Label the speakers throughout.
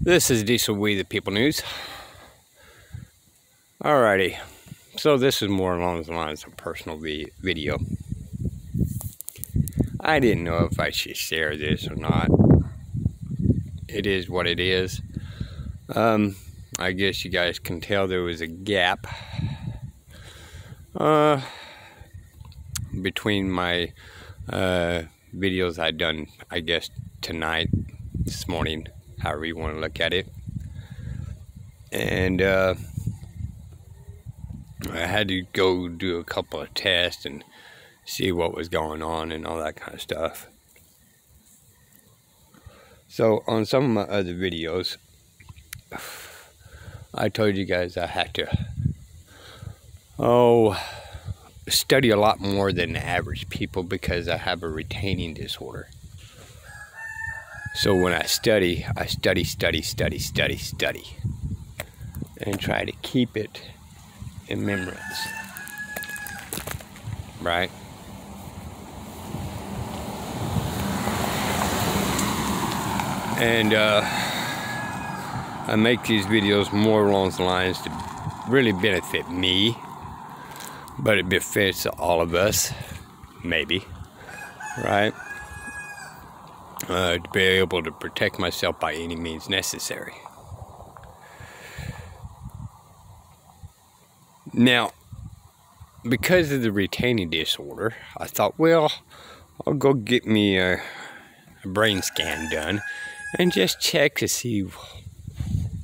Speaker 1: This is Diesel We the People News. Alrighty, so this is more along the lines of personal video. I didn't know if I should share this or not. It is what it is. I guess you guys can tell there was a gap between my videos I'd done, I guess, tonight, this morning, however you want to look at it. And I had to go do a couple of tests and see what was going on and all that kind of stuff. So on some of my other videos, I told you guys I had to study a lot more than the average people because I have a retaining disorder. So when I study, and try to keep it in remembrance, right? And I make these videos more along the lines to really benefit me, but it benefits all of us, maybe, right? To be able to protect myself by any means necessary. Now, because of the retaining disorder, I thought, well, I'll go get me a brain scan done and just check to see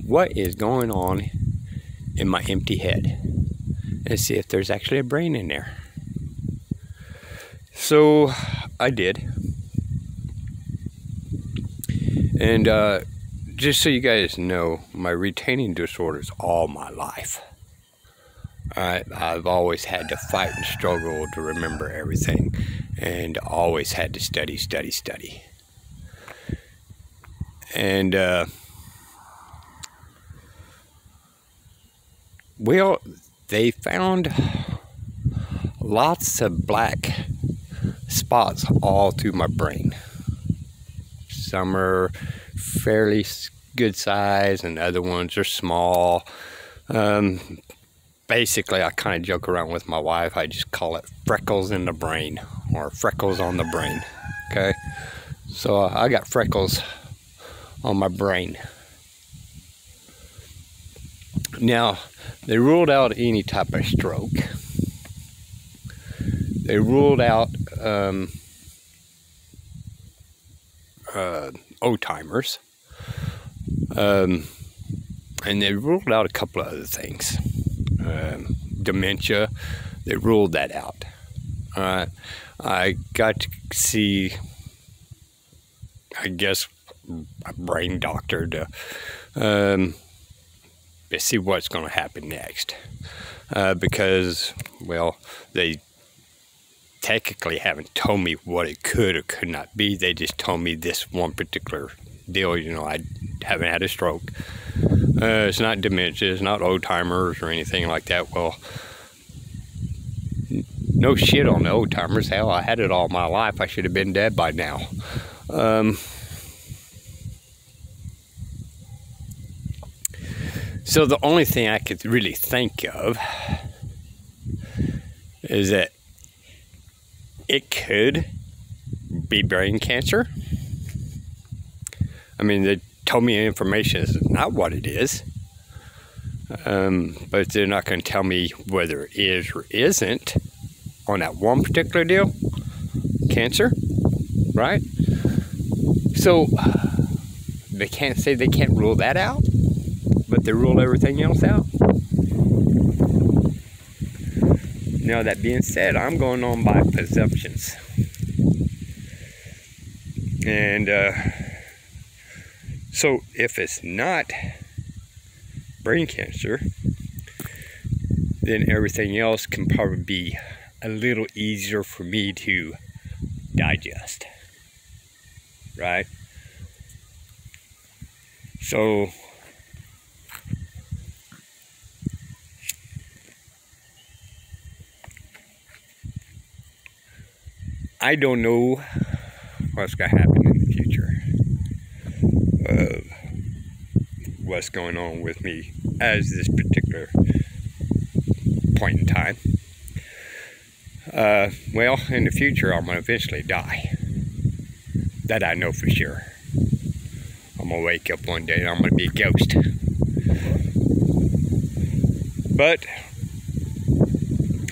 Speaker 1: what is going on in my empty head and see if there's actually a brain in there. So I did. And just so you guys know, my retaining disorder is all my life. I've always had to fight and struggle to remember everything, and always had to study. And well, they found lots of black spots all through my brain. Some are fairly good size and other ones are small. Basically, I kind of joke around with my wife. I just call it freckles in the brain, or freckles on the brain. Okay, so I got freckles on my brain. Now, they ruled out any type of stroke. They ruled out Alzheimer's, and they ruled out a couple of other things. Dementia, they ruled that out. I got to see, I guess, a brain doctor to see what's going to happen next, because, well, they technically haven't told me what it could or could not be. They just told me this one particular deal. You know, I haven't had a stroke. It's not dementia, it's not Alzheimer's or anything like that. Well, no shit on the Alzheimer's. Hell, I had it all my life. I should have been dead by now. So the only thing I could really think of is that it could be brain cancer. I mean, they told me information is not what it is, but they're not going to tell me whether it is or isn't on that one particular deal. Cancer, right? So they can't say, they can't rule that out, but they rule everything else out. Now, that being said, I'm going on by presumptions. And so if it's not brain cancer, then everything else can probably be a little easier for me to digest, right? So I don't know what's going to happen in the future. of what's going on with me as this particular point in time. Well, in the future, I'm going to eventually die. That I know for sure. I'm going to wake up one day and I'm going to be a ghost. But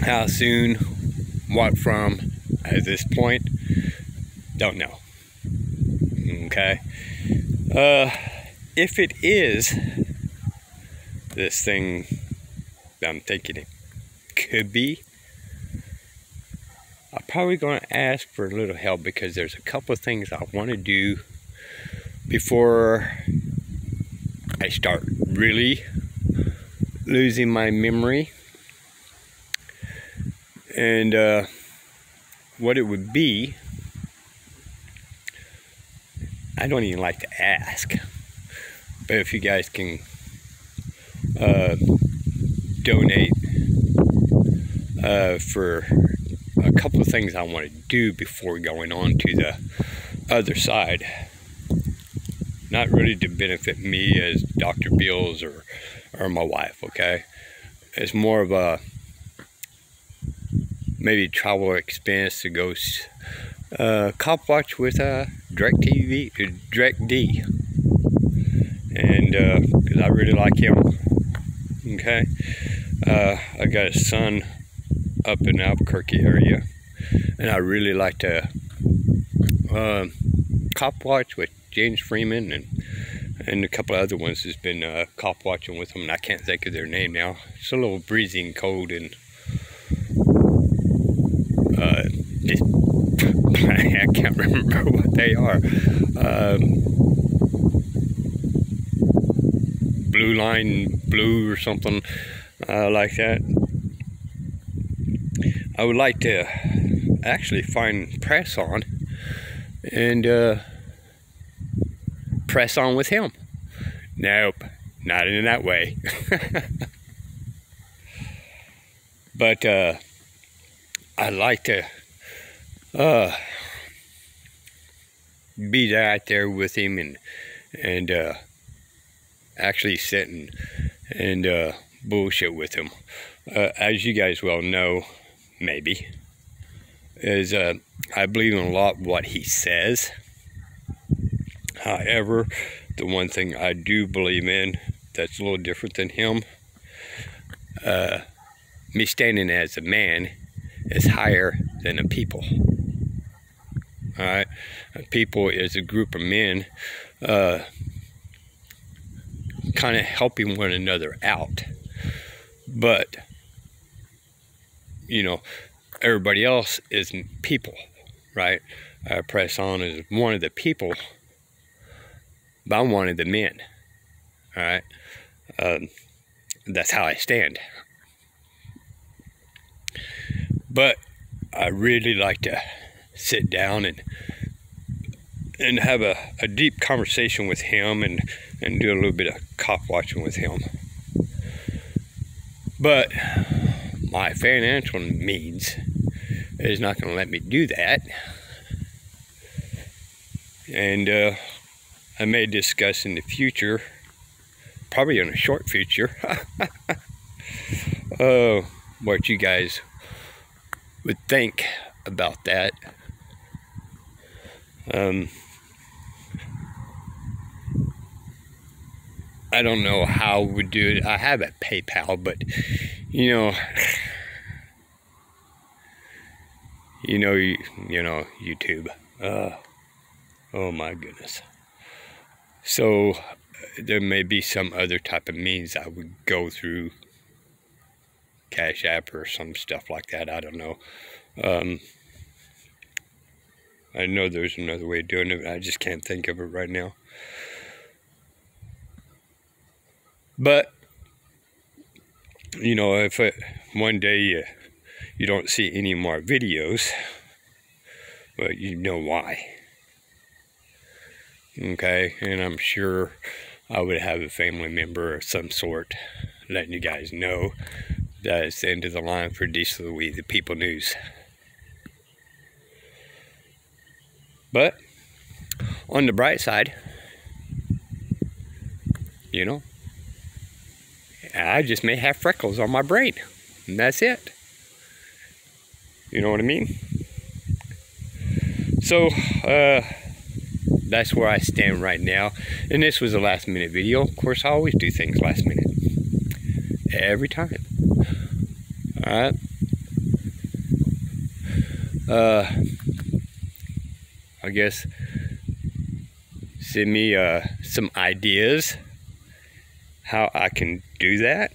Speaker 1: how soon, what from, at this point, don't know. Okay? If it is this thing that I'm thinking it could be, I'm probably going to ask for a little help, because there's a couple of things I want to do before I start really losing my memory. And what it would be, I don't even like to ask, but if you guys can donate for a couple of things I want to do before going on to the other side. Not really to benefit me as Dr. Bills or my wife, okay? It's more of a maybe travel expense to go cop watch with DirecTV, DirecD, and because I really like him. Okay, I got a son up in the Albuquerque area, and I really like to cop watch with James Freeman and a couple of other ones has been cop watching with them, and I can't think of their name now. It's a little breezy and cold, and just I can't remember what they are. Blue Line Blue or something like that. I would like to actually find Press On and press on with him. Nope, not in that way. But I'd like to be out there with him and actually sit and bullshit with him. As you guys well know, maybe, is I believe in a lot of what he says. However, the one thing I do believe in that's a little different than him, me standing as a man is higher than a people. All right, a people is a group of men kind of helping one another out, but you know, everybody else is people, right? Press On is one of the people, but I'm one of the men. All right, that's how I stand. But I really like to sit down and have a deep conversation with him and do a little bit of cop watching with him. But my financial means is not going to let me do that. And I may discuss in the future, probably in a short future, what you guys would think about that. I don't know how we do it. I have a PayPal, but you know, YouTube. Oh my goodness. So there may be some other type of means I would go through, Cash App or some stuff like that. I don't know. I know there's another way of doing it, but I just can't think of it right now. But you know, if one day you don't see any more videos, well, you know why. Okay, and I'm sure I would have a family member of some sort letting you guys know that it's the end of the line for Diesel Louis, the People News. But on the bright side, you know. I just may have freckles on my brain, and that's it. You know what I mean? So, that's where I stand right now. And this was a last minute video. Of course, I always do things last minute. Every time. Alright. I guess send me some ideas how I can do that.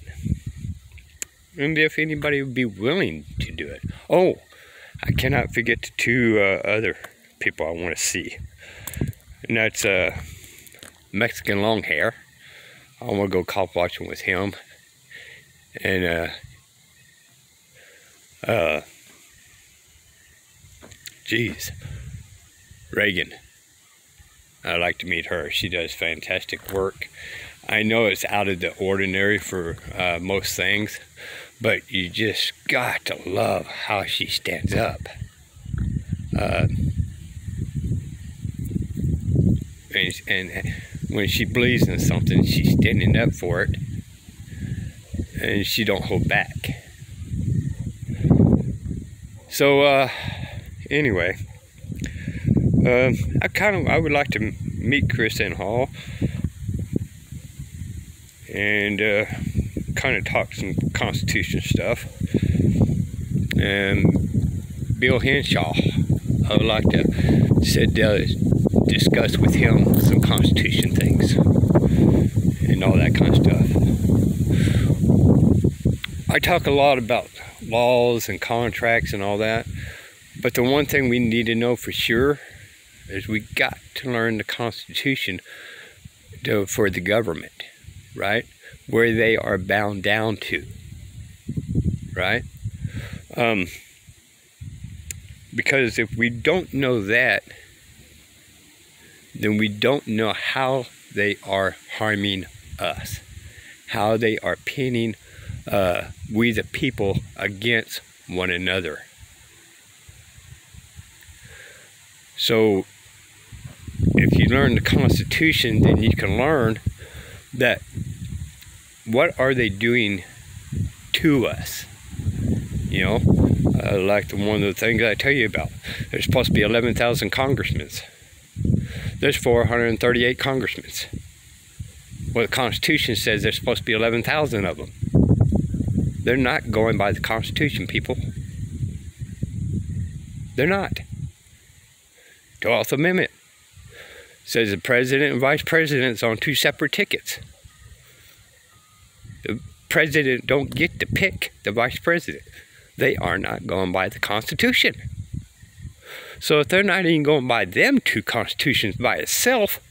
Speaker 1: And if anybody would be willing to do it. Oh, I cannot forget the two other people I want to see. And that's Mexican Longhair. I want to go cop watching with him. And geez, Reagan. I'd like to meet her. She does fantastic work. I know it's out of the ordinary for most things, but you just got to love how she stands up. And when she believes in something, she's standing up for it, and she don't hold back. So anyway, I would like to meet KrisAnne Hall and kind of talk some Constitution stuff. And Bill Henshaw, I would like to discuss with him some Constitution things and all that kind of stuff. I talk a lot about laws and contracts and all that, but the one thing we need to know for sure is we got to learn the Constitution for the government, right? Where they are bound down to, right? Because if we don't know that, then we don't know how they are harming us, how they are pinning we the people against one another. So if you learn the Constitution, then you can learn that what are they doing to us? You know, like one of the things I tell you about. There's supposed to be 11,000 congressmen. There's 438 congressmen. Well, the Constitution says there's supposed to be 11,000 of them. They're not going by the Constitution, people. They're not. 12th Amendment says the president and vice president's on two separate tickets. The president don't get to pick the vice president. They are not going by the Constitution. So if they're not even going by them two constitutions by itself,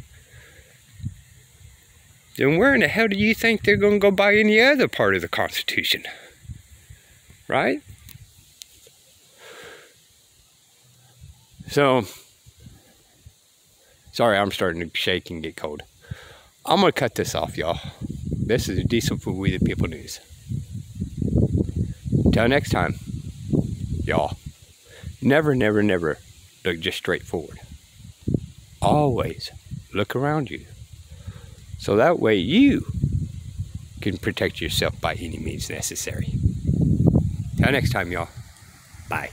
Speaker 1: then where in the hell do you think they're going to go by any other part of the Constitution? Right? So, sorry, I'm starting to shake and get cold. I'm going to cut this off, y'all. This is a Diesel for We the People News. Till next time, y'all, never, never, never look just straight forward. Always look around you. So that way you can protect yourself by any means necessary. Till next time, y'all. Bye.